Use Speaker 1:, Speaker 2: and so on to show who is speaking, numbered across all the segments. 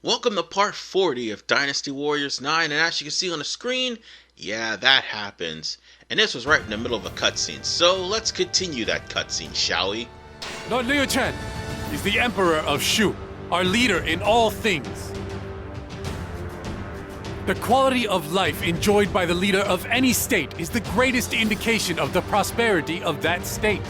Speaker 1: Welcome to part 40 of Dynasty Warriors 9, and as you can see on the screen, yeah, that happens. And this was right in the middle of a cutscene, so let's continue that cutscene, shall we?
Speaker 2: Lord Liu Shan is the Emperor of Shu, our leader in all things. The quality of life enjoyed by the leader of any state is the greatest indication of the prosperity of that state.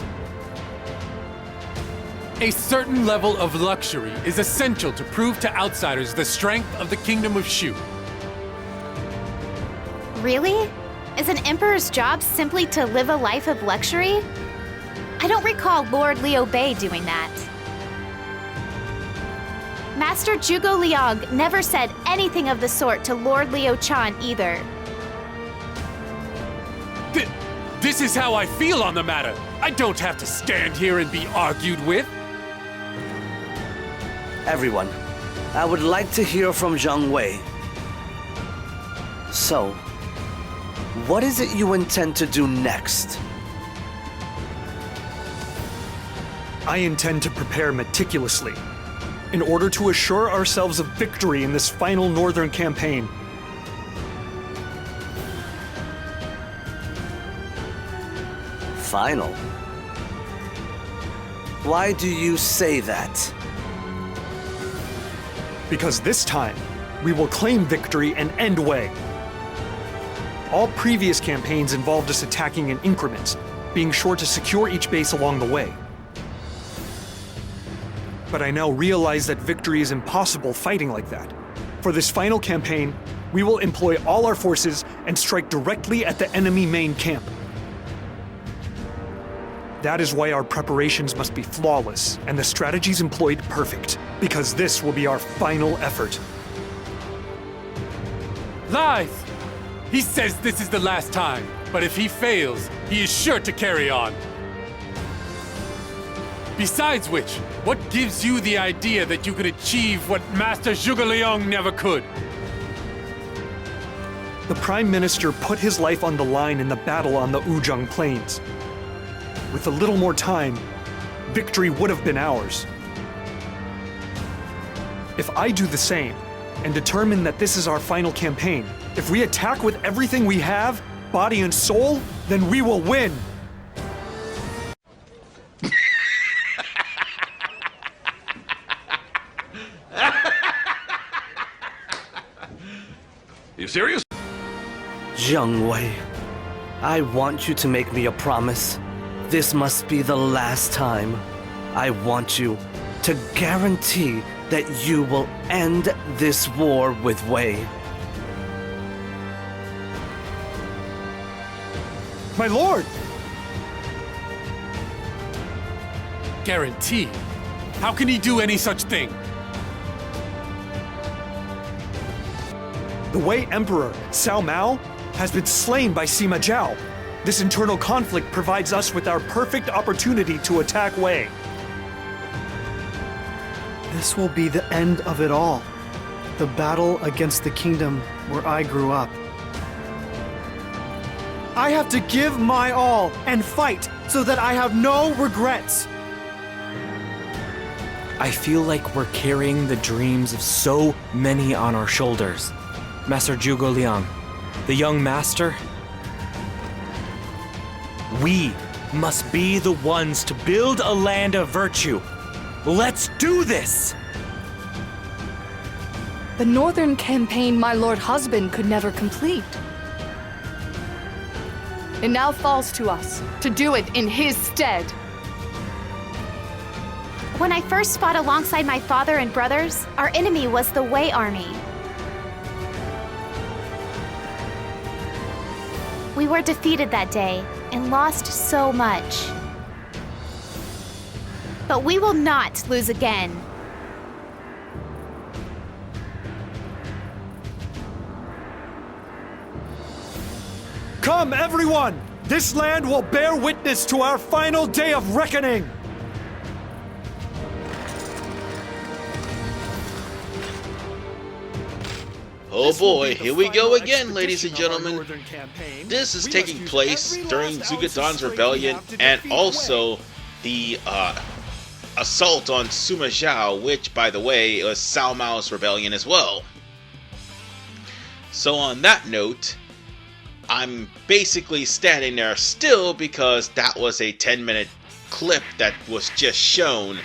Speaker 2: A certain level of luxury is essential to prove to outsiders the strength of the Kingdom of Shu.
Speaker 3: Really? Is an emperor's job simply to live a life of luxury? I don't recall Lord Liu Bei doing that. Master Zhuge Liang never said anything of the sort to Lord Liu Shan either.
Speaker 2: This is how I feel on the matter. I don't have to stand here and be argued with.
Speaker 4: Everyone, I would like to hear from Jiang Wei. So, what is it you intend to do next?
Speaker 5: I intend to prepare meticulously in order to assure ourselves of victory in this final northern campaign.
Speaker 4: Final? Why do you say that?
Speaker 5: Because this time, we will claim victory and end Wei. All previous campaigns involved us attacking in increments, being sure to secure each base along the way. But I now realize that victory is impossible fighting like that. For this final campaign, we will employ all our forces and strike directly at the enemy main camp. That is why our preparations must be flawless and the strategies employed perfect, because this will be our final effort.
Speaker 2: Lies! He says this is the last time, but if he fails, he is sure to carry on. Besides which, what gives you the idea that you could achieve what Master Zhuge Liang never could?
Speaker 5: The Prime Minister put his life on the line in the battle on the Wuzhong Plains. With a little more time, victory would have been ours. If I do the same, and determine that this is our final campaign, if we attack with everything we have, body and soul, then we will win!
Speaker 2: You serious?
Speaker 4: Jiang Wei, I want you to make me a promise. This must be the last time. I want you to guarantee that you will end this war with Wei.
Speaker 5: My lord!
Speaker 2: Guarantee? How can he do any such thing?
Speaker 5: The Wei Emperor, Cao Mao, has been slain by Sima Zhao. This internal conflict provides us with our perfect opportunity to attack Wei.
Speaker 6: This will be the end of it all. The battle against the kingdom where I grew up. I have to give my all and fight so that I have no regrets.
Speaker 7: I feel like we're carrying the dreams of so many on our shoulders. Master Zhuge Liang, the young master. We must be the ones to build a land of virtue. Let's do this!
Speaker 8: The northern campaign my lord husband could never complete. It now falls to us to do it in his stead.
Speaker 3: When I first fought alongside my father and brothers, our enemy was the Wei army. We were defeated that day and lost so much. But we will not lose again.
Speaker 5: Come, everyone! This land will bear witness to our final day of reckoning!
Speaker 1: Oh boy, here we go again, ladies and gentlemen. This is taking place during Zhuge Dan's rebellion and also the assault on Sima Zhao, which, by the way, was Cao Mao's rebellion as well. So on that note, I'm basically standing there still because that was a 10-minute clip that was just shown,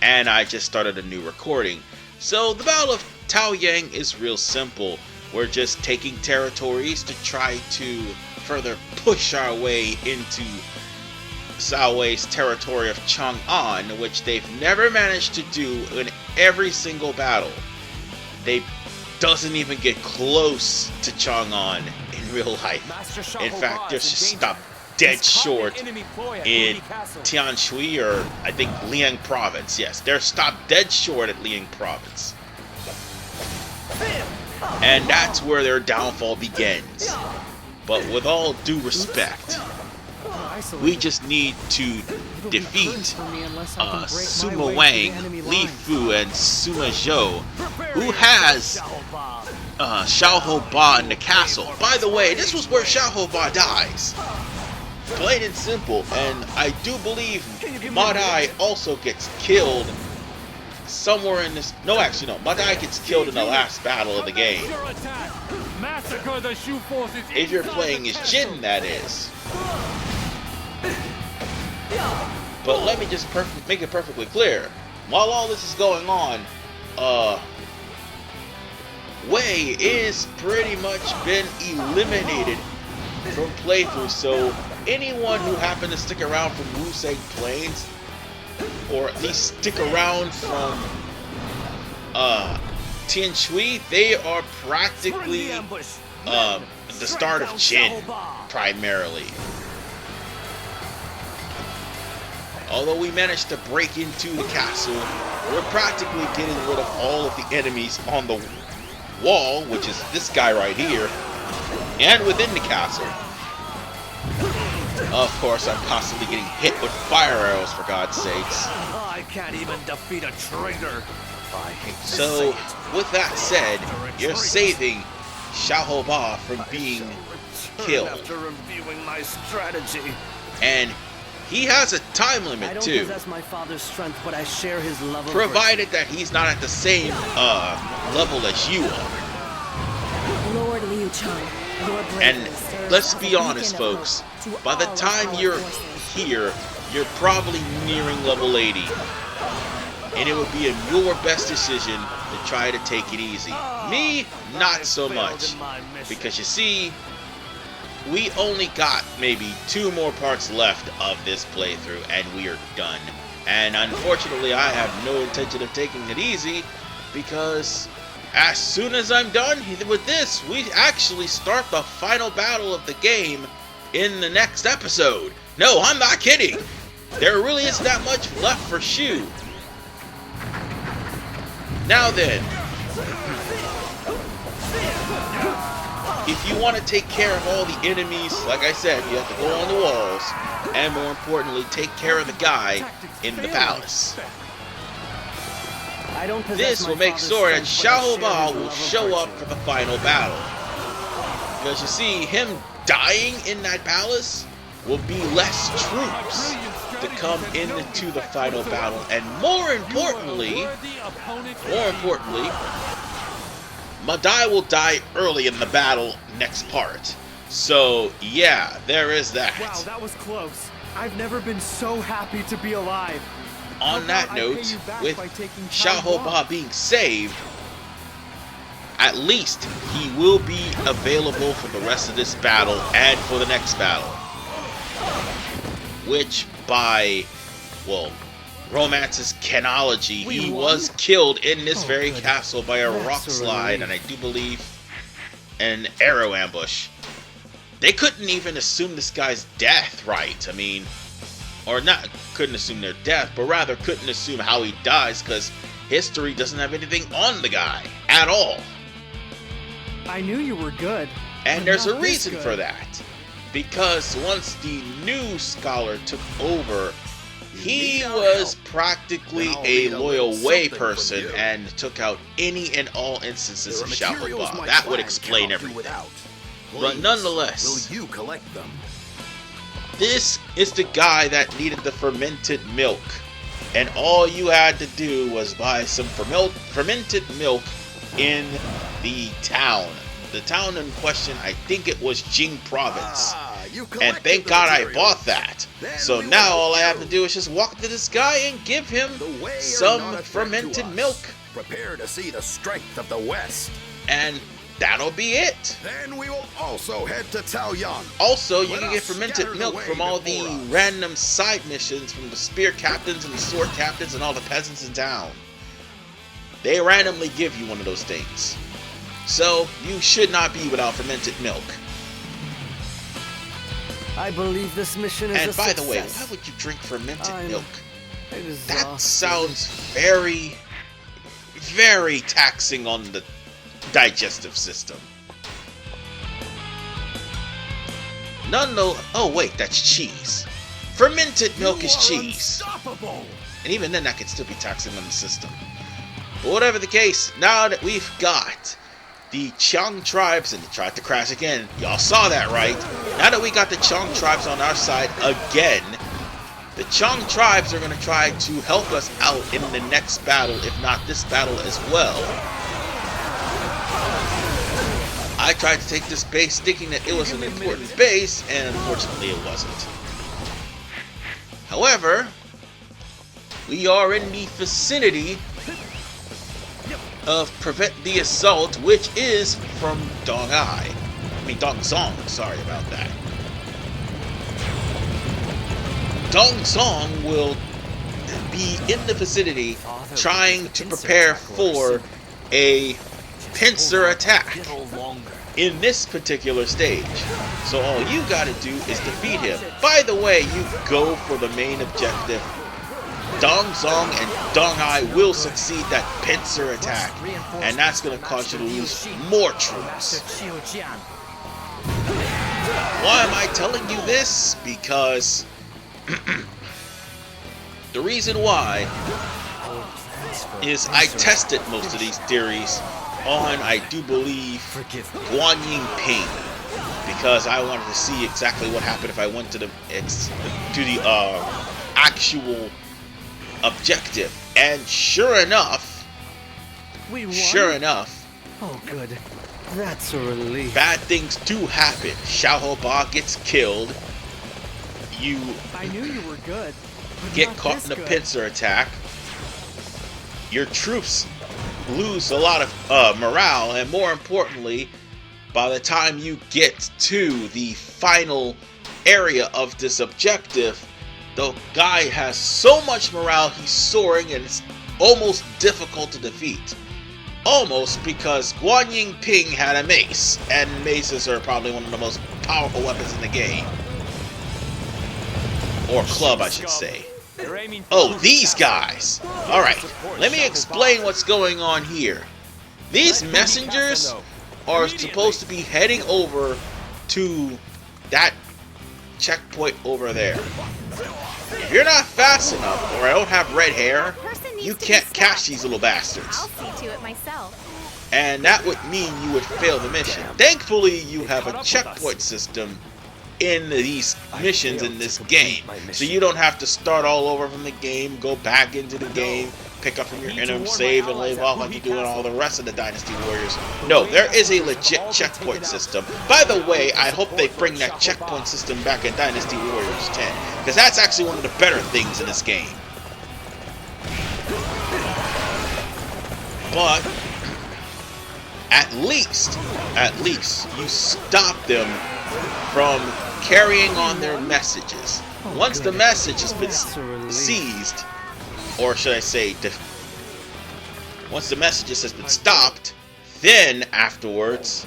Speaker 1: and I just started a new recording. So the Battle of Taoyang is real simple. We're just taking territories to try to further push our way into Cao Wei's territory of Chang'an, which they've never managed to do in every single battle. They doesn't even get close to Chang'an in real life. In fact, they're just stopped dead short in Tianshui, or I think Liang Province. Yes, they're stopped dead short at Liang Province. And that's where their downfall begins. But with all due respect, we just need to defeat Sima Wang, Li Fu, and Sima Zhou, who has Xiahou Ba in the castle. By the way, this was where Xiahou Ba dies. Plain and simple. And I do believe Madai also gets killed somewhere in this. No, actually, no. Madai gets killed in the last battle of the game. If you're playing as Jin, that is. But let me just make it perfectly clear. While all this is going on, Wei is pretty much been eliminated from playthrough. So anyone who happened to stick around from Wusei Plains, or at least stick around from Tianshui, they are practically the start of Jin, primarily. Although we managed to break into the castle, we're practically getting rid of all of the enemies on the wall, which is this guy right here, and within the castle. Of course, I'm constantly getting hit with fire arrows, for God's sakes.
Speaker 4: I can't even defeat a traitor.
Speaker 1: So, with that said, you're saving Xiahou Ba from being killed.
Speaker 4: After reviewing my strategy.
Speaker 1: And he has a time limit too.
Speaker 4: I don't possess my father's strength, but I share his love of
Speaker 1: provided that he's not at the same level as you are.
Speaker 9: Lord Liu Shan, your
Speaker 1: And let's be honest, folks. By the time you're here, you're probably nearing level 80. And it would be your best decision to try to take it easy. Me, not so much. Because you see, we only got maybe 2 more parts left of this playthrough and we are done. And unfortunately, I have no intention of taking it easy, because as soon as I'm done with this, we actually start the final battle of the game in the next episode. No, I'm not kidding. There really isn't that much left for Shu. Now then, if you want to take care of all the enemies, like I said, you have to go on the walls, and more importantly, take care of the guy in the palace. This will make sure that Xiahou Ba will show up for the final battle. Because you see, him dying in that palace will be less troops to come into the final battle, and more importantly, Madai will die early in the battle next part. So yeah, there is that.
Speaker 6: Wow, that was close. I've never been so happy to be alive.
Speaker 1: On that note, with Xiahou Ba being saved, at least he will be available for the rest of this battle and for the next battle. Which by, well, Romance's canology, he was killed in this very castle by a rock slide, and I do believe an arrow ambush. They couldn't even assume this guy's death, right? I mean, or not couldn't assume their death, but rather couldn't assume how he dies, because history doesn't have anything on the guy at all.
Speaker 6: I knew you were good.
Speaker 1: And there's a reason for that. Because once the new scholar took over, he was practically a loyal Wei person and took out any and all instances of Xiahou Ba. That would explain everything. But nonetheless,
Speaker 10: will you collect them?
Speaker 1: This is the guy that needed the fermented milk and all you had to do was buy some fermented milk in the town. The town in question, I think it was Jing Province. And thank God I bought that. So now all I have to do is just walk to this guy and give him some fermented milk.
Speaker 10: Prepare to see the strength of the West.
Speaker 1: And that'll be it.
Speaker 10: Then we will also head to Taoyang.
Speaker 1: Also, you can get fermented milk from all the random side missions from the spear captains and the sword captains and all the peasants in town. They randomly give you one of those things. So, you should not be without fermented milk.
Speaker 4: I believe this mission is
Speaker 1: and
Speaker 4: a
Speaker 1: by
Speaker 4: success.
Speaker 1: the way, why would you drink fermented milk?
Speaker 4: Exhausted.
Speaker 1: That sounds very, very taxing on the digestive system. Oh wait, that's cheese. Fermented milk is cheese. And even then that can still be taxing on the system. But whatever the case, now that we've got the Qiang tribes, and they tried to crash again, y'all saw that right? Now that we got the Qiang tribes on our side again, the Qiang tribes are going to try to help us out in the next battle, if not this battle as well. I tried to take this base thinking that it was an important base, and unfortunately it wasn't. However, we are in the vicinity of Prevent the Assault, which is from Dongzong, sorry about that. Dongzong will be in the vicinity trying to prepare for a pincer attack in this particular stage. So all you gotta do is defeat him. By the way, you go for the main objective. Dongzong and Donghai will succeed that pincer attack, and that's gonna cause you to lose more troops. Why am I telling you this? Because the reason why is I tested most of these theories on, I do believe, Guanyin Ping, because I wanted to see exactly what happened if I went to the actual objective, and sure enough,
Speaker 4: oh good, that's a relief.
Speaker 1: Bad things do happen. Xiao Ba gets killed.
Speaker 11: I knew you were good.
Speaker 1: Get caught in a pincer attack. Your troops lose a lot of morale, and more importantly, by the time you get to the final area of this objective, the guy has so much morale, he's soaring, and it's almost difficult to defeat. Almost, because Guanyin Ping had a mace, and maces are probably one of the most powerful weapons in the game. Or club, I should say. Oh, these guys! Alright, let me explain what's going on here. These messengers are supposed to be heading over to that checkpoint over there. If you're not fast enough, or I don't have red hair, you can't catch these little bastards.
Speaker 3: I'll see to it myself.
Speaker 1: And that would mean you would fail the mission. Thankfully, you have a checkpoint system in these missions in this game. So you don't have to start all over from the game, go back into the game, pick up from your interim save, and live off like you do in all the rest of the Dynasty Warriors. No, there is a legit checkpoint system. By the way, I hope they bring that checkpoint system back in Dynasty Warriors 10, because that's actually one of the better things in this game. But at least you stop them from carrying on their messages. Once the message has been seized, or should I say, once the messages has been stopped, then afterwards,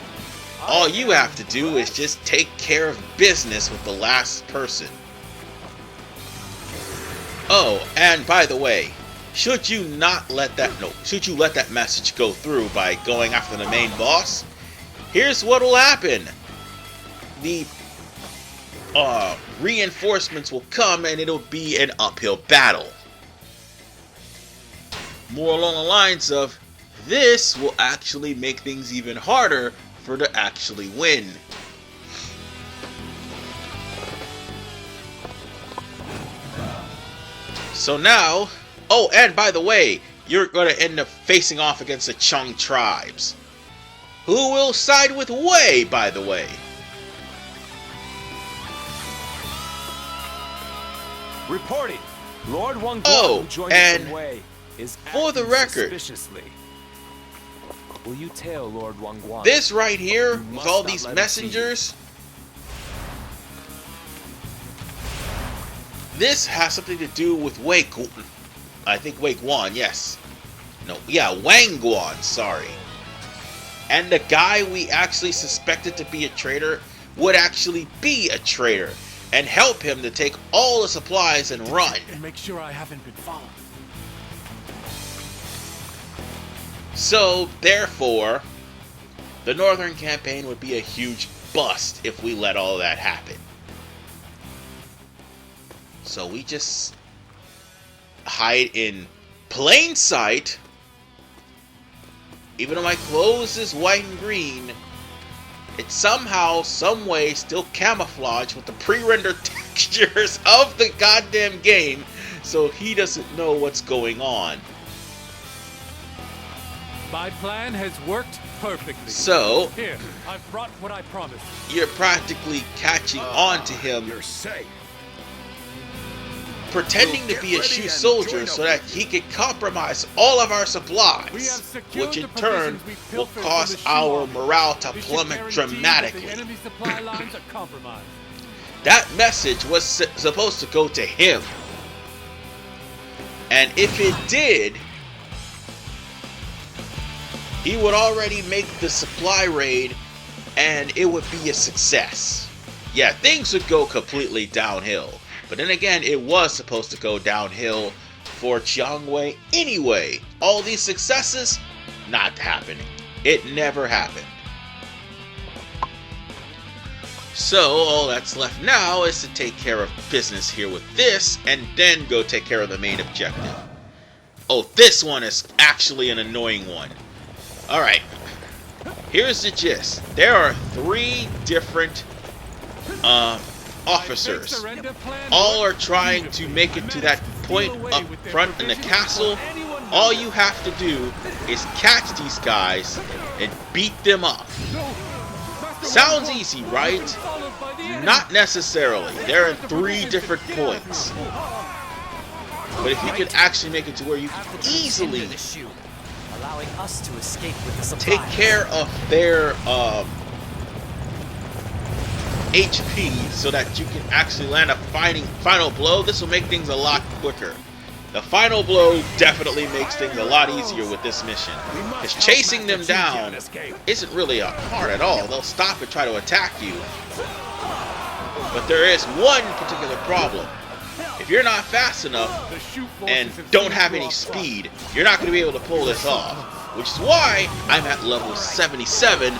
Speaker 1: all you have to do is just take care of business with the last person. Oh, and by the way, should you let that message go through by going after the main boss, here's what will happen. The reinforcements will come, and it'll be an uphill battle. More along the lines of, this will actually make things even harder for to actually win. So now, Oh, and by the way, you're going to end up facing off against the Chung tribes. Who will side with Wei, by the way?
Speaker 7: Reporting. Lord Wang
Speaker 1: Oh, and
Speaker 7: Wei is
Speaker 1: for the record,
Speaker 7: suspiciously. Will you tell Lord Wang Guan?
Speaker 1: this right here, with all these messengers, this has something to do with Wei Guan. I think Wei Guan, yes. No, yeah, Wang Guan, sorry. And the guy we actually suspected to be a traitor would actually be a traitor and help him to take all the supplies and run.
Speaker 2: And make sure I haven't been followed.
Speaker 1: So, therefore, the Northern Campaign would be a huge bust if we let all that happen. So we just hide in plain sight. Even though my clothes is white and green, it's somehow, some way still camouflaged with the pre-rendered textures of the goddamn game, so he doesn't know what's going on.
Speaker 2: My plan has worked perfectly.
Speaker 1: So,
Speaker 2: here, I've brought what I promised.
Speaker 1: You're practically catching on to him.
Speaker 10: You're safe.
Speaker 1: Pretending to be a Shu soldier so that he can compromise all of our supplies, which in turn will cause our morale to plummet dramatically. That message was supposed to go to him. And if it did, he would already make the supply raid and it would be a success. Yeah, things would go completely downhill. But then again, it was supposed to go downhill for Jiang Wei anyway. All these successes, not happening. It never happened. So, all that's left now is to take care of business here with this, and then go take care of the main objective. Oh, this one is actually an annoying one. Alright, here's the gist. There are 3 different officers. All are trying to make it to that point up front in the castle. All you have to do is catch these guys and beat them up. Sounds easy, right? Not necessarily. They're in 3 different points. But if you can actually make it to where you can easily
Speaker 12: allowing us to escape with the
Speaker 1: take care of their HP so that you can actually land a final blow, this will make things a lot quicker. The final blow definitely makes things a lot easier with this mission, because chasing them down isn't really hard at all. They'll stop and try to attack you. But there is one particular problem. If you're not fast enough and don't have any speed, you're not going to be able to pull this off. Which is why I'm at level 77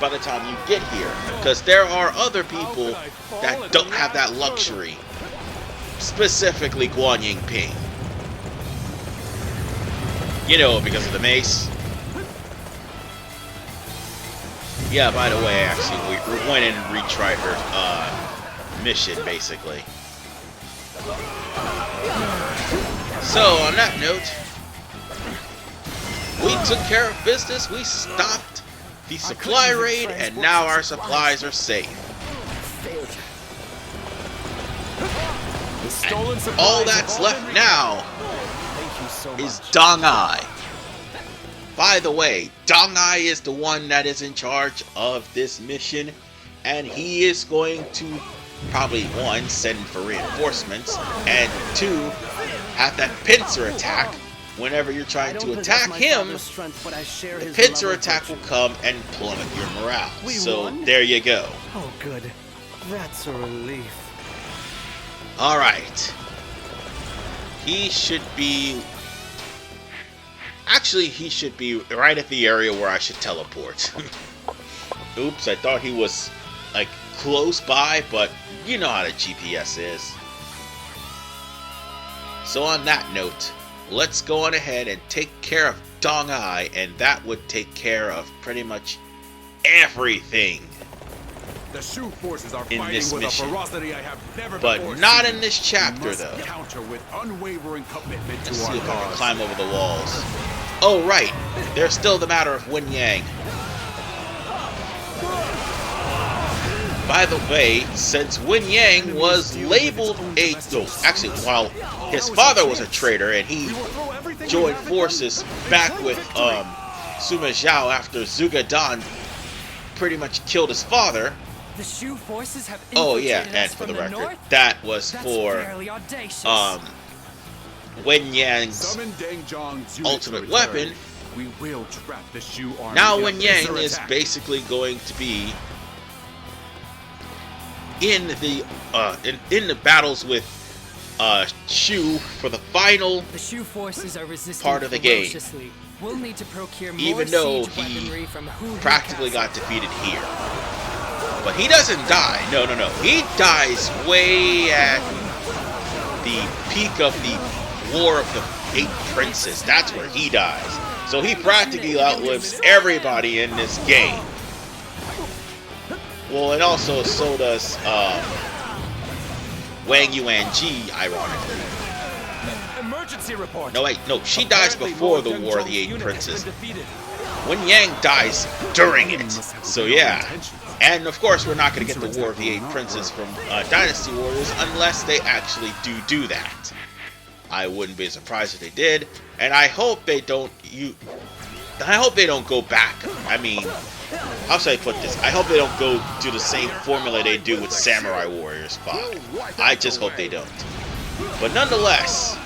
Speaker 1: by the time you get here. Because there are other people that don't have that luxury. Specifically Guan Yingping. You know, because of the mace. Yeah, by the way, actually, we went in and retried her mission, basically. So, on that note, we took care of business, we stopped the supply raid, and now our supplies are safe. And all that's left now is Dong Ai. By the way, Dong Ai is the one that is in charge of this mission, and he is going to probably, 1, send for reinforcements, and 2, have that pincer attack. Whenever you're trying to attack him, the pincer attack will come and plummet your morale. So there you go.
Speaker 4: Oh, good. That's a relief.
Speaker 1: Alright. He should be... Actually, he should be right at the area where I should teleport. Oops, I thought he was, like, close by, but you know how the GPS is. So on that note, let's go on ahead and take care of Dong Ai, and that would take care of pretty much everything.
Speaker 13: The Shu forces are
Speaker 1: in
Speaker 13: fighting
Speaker 1: this
Speaker 13: with
Speaker 1: mission.
Speaker 13: a ferocity I have never
Speaker 1: But
Speaker 13: before
Speaker 1: not
Speaker 13: seen.
Speaker 1: in this
Speaker 13: We
Speaker 1: chapter,
Speaker 13: must
Speaker 1: though.
Speaker 13: counter with unwavering commitment
Speaker 1: Let's
Speaker 13: to
Speaker 1: see
Speaker 13: our
Speaker 1: if I can
Speaker 13: cause.
Speaker 1: climb over the walls. Oh, right. There's still the matter of Wen Yang. By the way, since Wen Yang was labeled a... No, actually, while his father was a traitor and he joined forces back with Sima Zhao after Zhuge Dan pretty much killed his father.
Speaker 12: The Shu forces have
Speaker 1: Oh yeah,
Speaker 12: infiltrated
Speaker 1: and
Speaker 12: us
Speaker 1: for
Speaker 12: from
Speaker 1: the record,
Speaker 12: north?
Speaker 1: that was
Speaker 12: That's
Speaker 1: for
Speaker 12: fairly audacious.
Speaker 1: Wen Yang's
Speaker 13: Summon Dengzhang's units
Speaker 1: ultimate
Speaker 13: to return.
Speaker 1: weapon.
Speaker 13: We will trap the Shu army.
Speaker 1: Now
Speaker 13: in a
Speaker 1: Wen Yang
Speaker 13: pincer
Speaker 1: is
Speaker 13: attack.
Speaker 1: basically going to be in the battles with Shu for the final
Speaker 12: The Shu forces are resisting
Speaker 1: part of the game.
Speaker 12: ferociously. We'll need to procure more
Speaker 1: Even though
Speaker 12: siege
Speaker 1: he
Speaker 12: weaponry from Hu
Speaker 1: practically
Speaker 12: Castle.
Speaker 1: got defeated here. But he doesn't die. No. He dies way at the peak of the War of the Eight Princes. That's where he dies. So he practically outlives everybody in this game. Well, and also so does Wang Yuanji, ironically.
Speaker 12: Emergency report.
Speaker 1: No, wait, no, she dies before the War of the Eight Princes. Wen Yang dies during it. So yeah. And of course, we're not going to get the War of the Eight Princes from Dynasty Warriors unless they actually do that. I wouldn't be surprised if they did, and I hope they don't. I hope they don't go back. I mean, how should I put this? I hope they don't go do the same formula they do with Samurai Warriors 5. I just hope they don't. But nonetheless,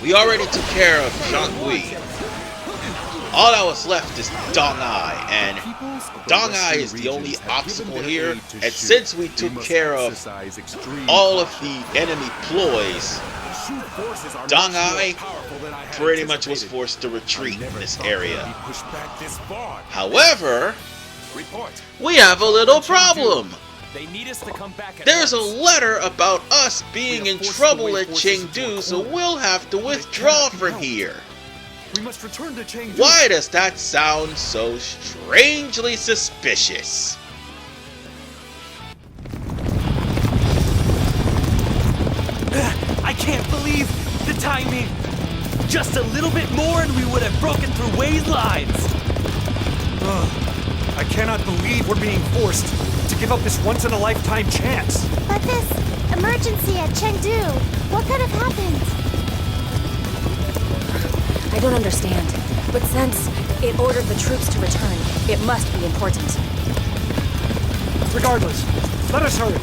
Speaker 1: we already took care of Jiang Wei. All that was left is Dong Ai, and Dong Ai is the only obstacle here. And since we took care of all of the enemy ploys, Dong Ai pretty much was forced to retreat in this area. However, we have a little problem.
Speaker 12: They need us to come back.
Speaker 1: There's a letter about us being in trouble at Chengdu, so we'll have to withdraw from here.
Speaker 5: We must return to Chengdu.
Speaker 1: Why does that sound so strangely suspicious?
Speaker 4: I can't believe the timing. Just a little bit more and we would have broken through Wei's lines.
Speaker 5: I cannot believe we're being forced to give up this once-in-a-lifetime chance.
Speaker 3: But this emergency at Chengdu, what could have happened?
Speaker 9: I don't understand. But since it ordered the troops to return, it must be important.
Speaker 5: Regardless, let us hurry.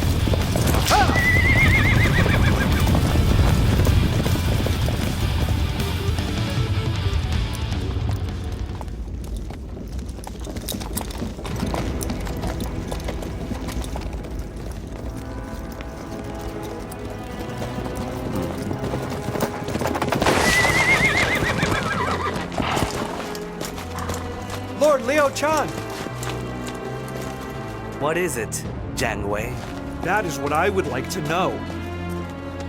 Speaker 5: Lord Liu Shan!
Speaker 4: What is it, Jiang Wei?
Speaker 5: That is what I would like to know.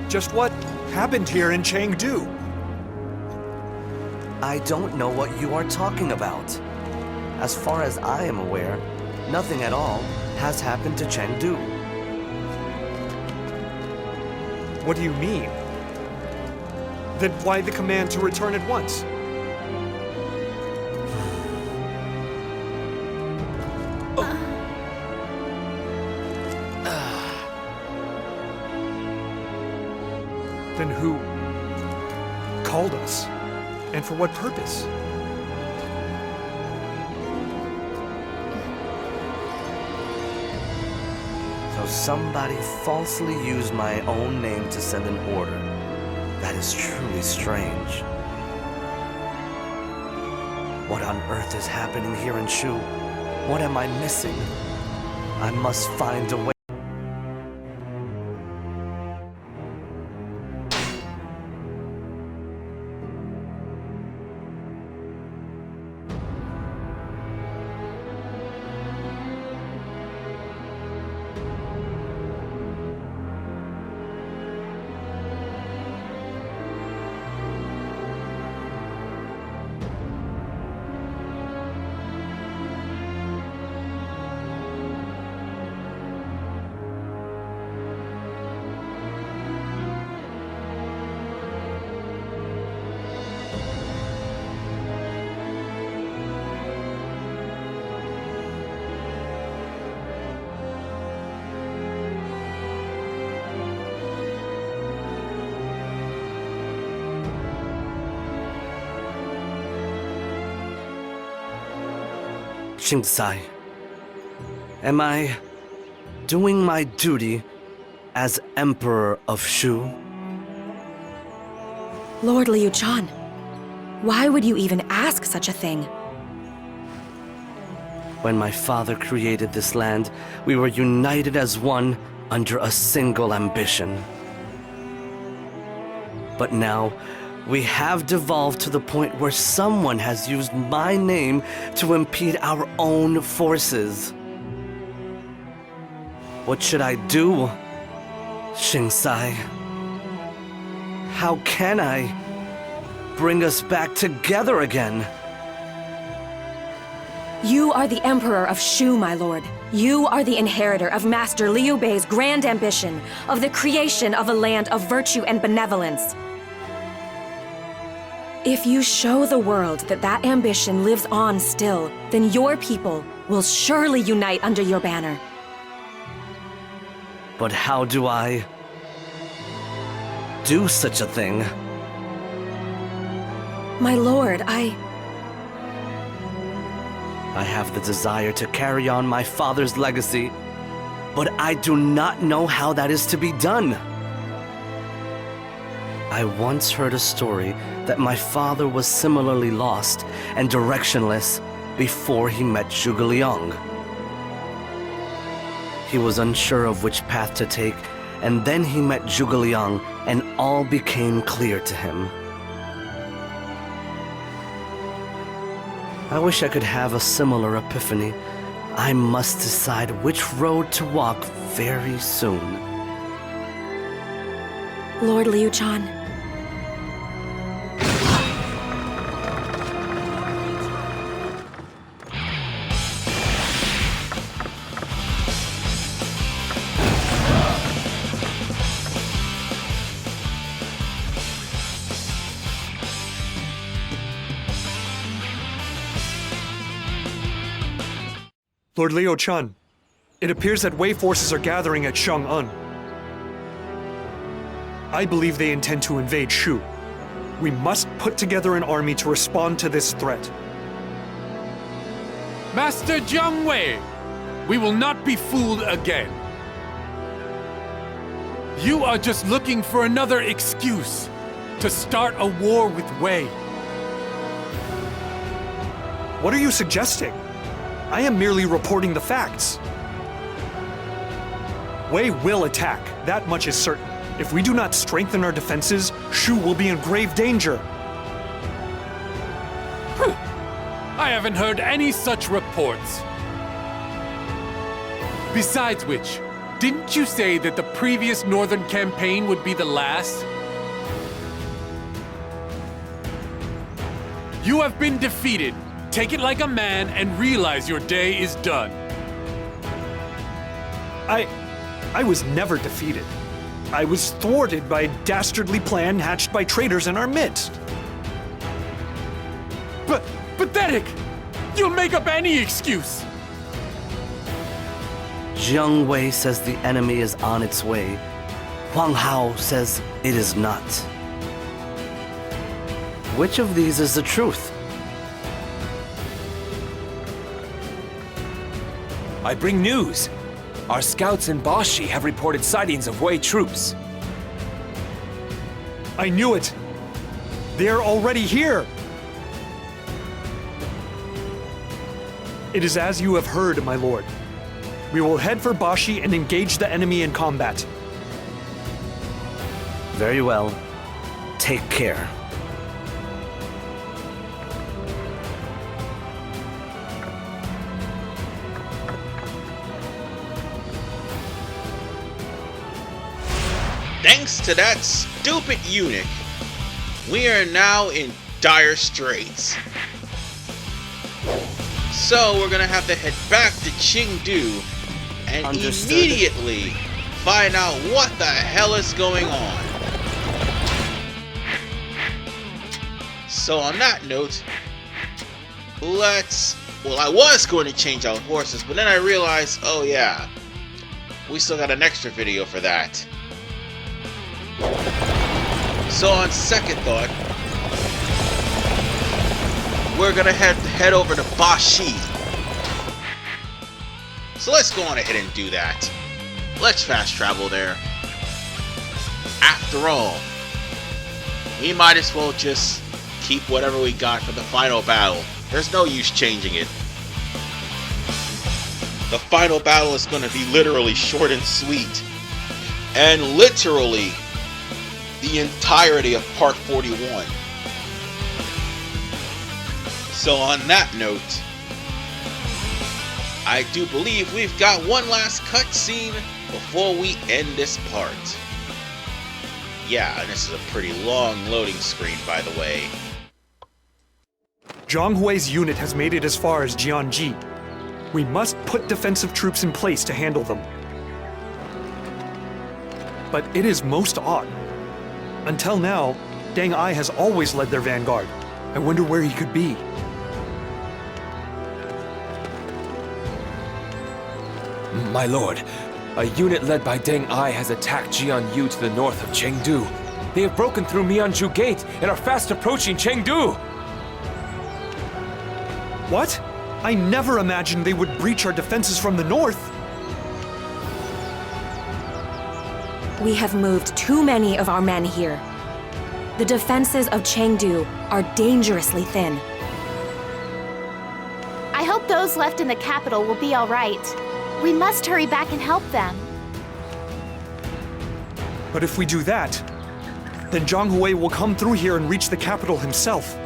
Speaker 5: Just what happened here in Chengdu?
Speaker 4: I don't know what you are talking about. As far as I am aware, nothing at all has happened to Chengdu.
Speaker 5: What do you mean? Then why the command to return at once? Then who called us? And for what purpose?
Speaker 4: So somebody falsely used my own name to send an order. That is truly strange. What on earth is happening here in Shu? What am I missing? I must find a way. Shingsai, am I doing my duty as Emperor of Shu?
Speaker 9: Lord Liu Shan, why would you even ask such a thing?
Speaker 4: When my father created this land, we were united as one under a single ambition. But now, we have devolved to the point where someone has used my name to impede our own forces. What should I do, Shingsai? How can I bring us back together again?
Speaker 9: You are the Emperor of Shu, my lord. You are the inheritor of Master Liu Bei's grand ambition of the creation of a land of virtue and benevolence. If you show the world that that ambition lives on still, then your people will surely unite under your banner.
Speaker 4: But how do I do such a thing?
Speaker 9: My lord, I
Speaker 4: have the desire to carry on my father's legacy, but I do not know how that is to be done. I once heard a story that my father was similarly lost and directionless before he met Zhuge Liang. He was unsure of which path to take, and then he met Zhuge Liang, and all became clear to him. I wish I could have a similar epiphany. I must decide which road to walk very soon.
Speaker 9: Lord Liu Shan.
Speaker 5: Lord Liu Shan, it appears that Wei forces are gathering at Chang'an. I believe they intend to invade Shu. We must put together an army to respond to this threat.
Speaker 2: Master Jiang Wei, we will not be fooled again. You are just looking for another excuse to start a war with Wei.
Speaker 5: What are you suggesting? I am merely reporting the facts. Wei will attack, that much is certain. If we do not strengthen our defenses, Shu will be in grave danger.
Speaker 2: I haven't heard any such reports. Besides which, didn't you say that the previous northern campaign would be the last? You have been defeated. Take it like a man and realize your day is done.
Speaker 5: I was never defeated. I was thwarted by a dastardly plan hatched by traitors in our midst.
Speaker 2: But pathetic! You'll make up any excuse!
Speaker 4: Jiang Wei says the enemy is on its way. Huang Hao says it is not. Which of these is the truth?
Speaker 7: I bring news. Our scouts in Bashi have reported sightings of Wei troops.
Speaker 5: I knew it! They're already here! It is as you have heard, my lord. We will head for Bashi and engage the enemy in combat.
Speaker 4: Very well. Take care.
Speaker 1: Thanks to that stupid eunuch, we are now in dire straits. So we're gonna have to head back to Chengdu and
Speaker 4: Understood.
Speaker 1: immediately find out what the hell is going on. So on that note, I was going to change out horses, but then I realized, oh yeah, we still got an extra video for that. So on second thought, we're gonna head over to Bashi So let's go on ahead and do that. Let's fast travel there. After all, we might as well just keep whatever we got for the final battle. There's no use changing it. The final battle is going to be literally short and sweet. And literally the entirety of part 41. So on that note, I do believe we've got one last cutscene before we end this part. Yeah, and this is a pretty long loading screen, by the way.
Speaker 5: Jiang Wei's unit has made it as far as Jiangji. We must put defensive troops in place to handle them. But it is most odd. Until now, Deng Ai has always led their vanguard. I wonder where he could be.
Speaker 7: My lord, a unit led by Deng Ai has attacked Jianyu to the north of Chengdu. They have broken through Mianzhu Gate and are fast approaching Chengdu.
Speaker 5: What? I never imagined they would breach our defenses from the north.
Speaker 9: We have moved too many of our men here. The defenses of Chengdu are dangerously thin.
Speaker 3: I hope those left in the capital will be all right. We must hurry back and help them.
Speaker 5: But if we do that, then Jiang Wei will come through here and reach the capital himself.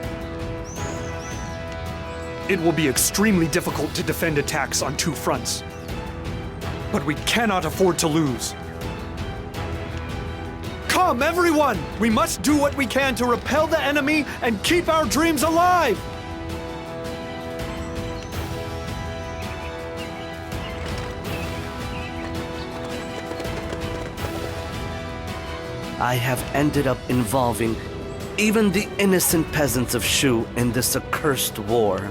Speaker 5: It will be extremely difficult to defend attacks on two fronts. But we cannot afford to lose. Come, everyone! We must do what we can to repel the enemy and keep our dreams alive!
Speaker 4: I have ended up involving even the innocent peasants of Shu in this accursed war.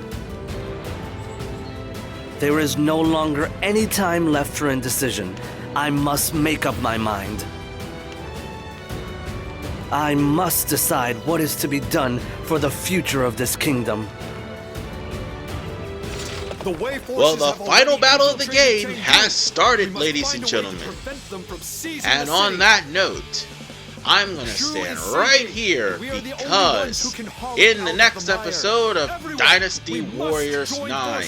Speaker 4: There is no longer any time left for indecision. I must make up my mind. I must decide what is to be done for the future of this kingdom.
Speaker 1: Well, the final battle of the game has started, ladies and gentlemen. And on that note, I'm going to stand right here because in the next episode of Dynasty Warriors 9,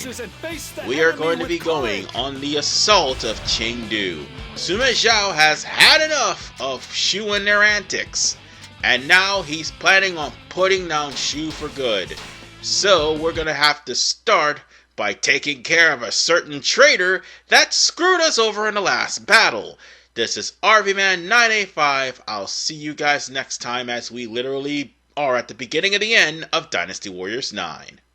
Speaker 1: we are going to be going on the assault of Chengdu. Sima Zhao has had enough of Shu and their antics, and now he's planning on putting down Shu for good. So we're going to have to start by taking care of a certain traitor that screwed us over in the last battle. This is RVman985. I'll see you guys next time as we literally are at the beginning of the end of Dynasty Warriors 9.